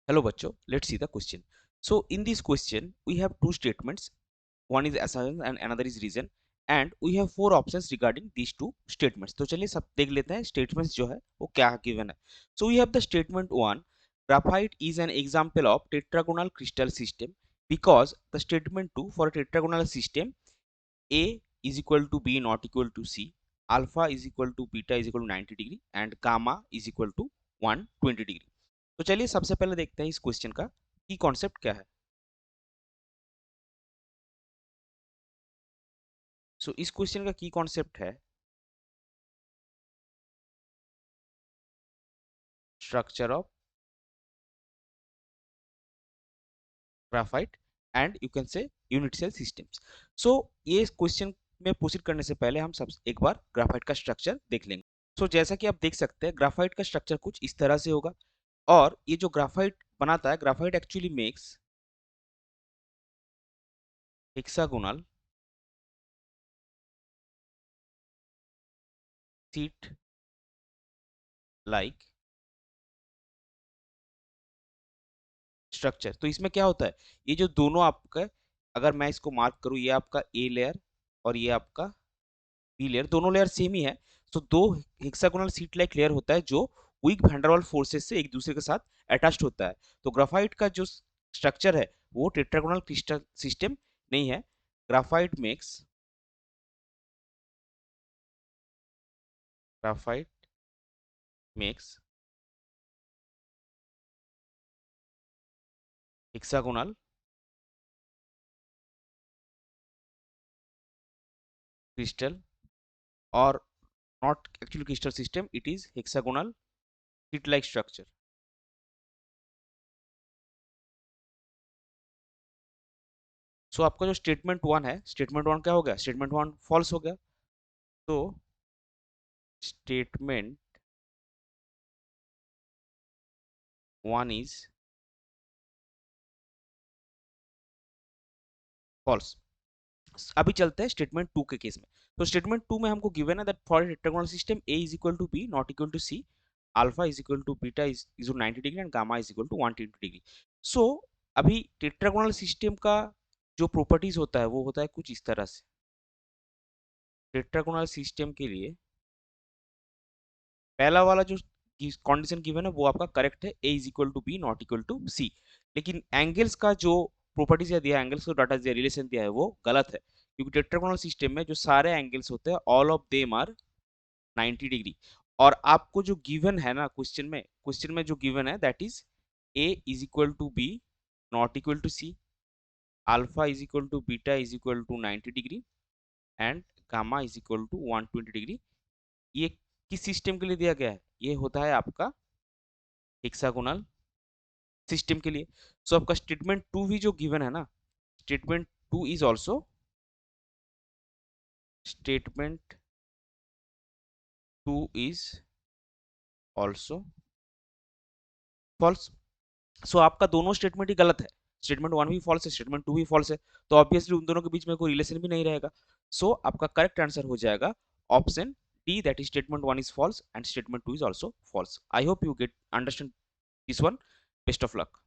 Hello बच्चों, let's see the question. So in this question we have two statements. One is assertion and another is reason, and we have four options regarding these two statements. तो चलिए सब देख लेते हैं statements जो है वो क्या given है. So we have the statement 1, graphite is an example of tetragonal crystal system because the statement 2, for a tetragonal system A is equal to B not equal to C, alpha is equal to beta is equal to 90 degree and gamma is equal to 120 degree. तो चलिए सबसे पहले देखते हैं इस question का की concept क्या है. सो इस क्वेश्चन का की कॉन्सेप्ट है structure of graphite and you can say unit cell systems. So ये क्वेश्चन में प्रोसीड करने से पहले हम सब एक बार ग्राफाइट का स्ट्रक्चर देख लेंगे. सो जैसा कि आप देख सकते हैं ग्राफाइट का स्ट्रक्चर कुछ इस तरह से होगा. और ये जो ग्राफाइट बनाता है, graphite actually makes hexagonal sheet like structure. तो इसमें क्या होता है, ये जो दोनों आपका, अगर मैं इसको मार्क करूं, ये आपका ए लेयर और ये आपका बी लेयर, दोनों लेयर सेम ही है. तो दो हेक्सागोनल शीट लाइक लेयर होता है जो वीक वैन फोर्सेस से एक दूसरे के साथ अटैच्ड होता है. तो ग्राफाइट का जो स्ट्रक्चर है वो टेट्रागोनल क्रिस्टल सिस्टम नहीं है. Graphite makes graphite makes hexagonal crystal, और not actually crystal system, it is hexagonal sheet like structure. So आपका जो स्टेटमेंट वन है, स्टेटमेंट वन क्या हो गया, स्टेटमेंट वन फॉल्स हो गया. तो स्टेटमेंट वन इज फॉल्स. अभी चलते हैं स्टेटमेंट टू के केस में. तो स्टेटमेंट टू में हमको गिवन है that for tetragonal system a is equal to B not equal to C, alpha is equal to beta is 90 degree and gamma is equal to 120 degree. So अभी tetragonal system का जो properties होता है वो होता है कुछ इस तरह से. टेट्रागोनल सिस्टम के लिए पहला वाला जो कंडीशन गिवन है वो आपका करेक्ट है, a is equal to B not equal to c. लेकिन एंगल्स का जो प्रॉपर्टीज दिया है, एंगल्स को डाटा दिया, रिलेशन दिया है, वो गलत है. क्योंकि टेट्रागोनल सिस्टम में जो सारे एंगल्स होते हैं all of them are 90 degree. और आपको जो गिवन है ना क्वेश्चन में जो गिवन है that is A is equal to B not equal to C, alpha is equal to beta is equal to 90 degree and gamma is equal to 120 degree. ये किस सिस्टम के लिए दिया गया है, ये होता है आपका हेक्सागोनल सिस्टम के लिए. सो आपका स्टेटमेंट टू भी जो गिवन है ना, statement two is also statement two is also false. So आपका दोनों स्टेटमेंट ही गलत है. स्टेटमेंट वन भी फॉल्स है, स्टेटमेंट टू भी फॉल्स है. तो ऑब्वियसली उन दोनों के बीच में कोई रिलेशन भी नहीं रहेगा. सो आपका करेक्ट आंसर हो जाएगा option D, that is statement one is false and statement two is also false. I hope you get understand this one. Best of luck.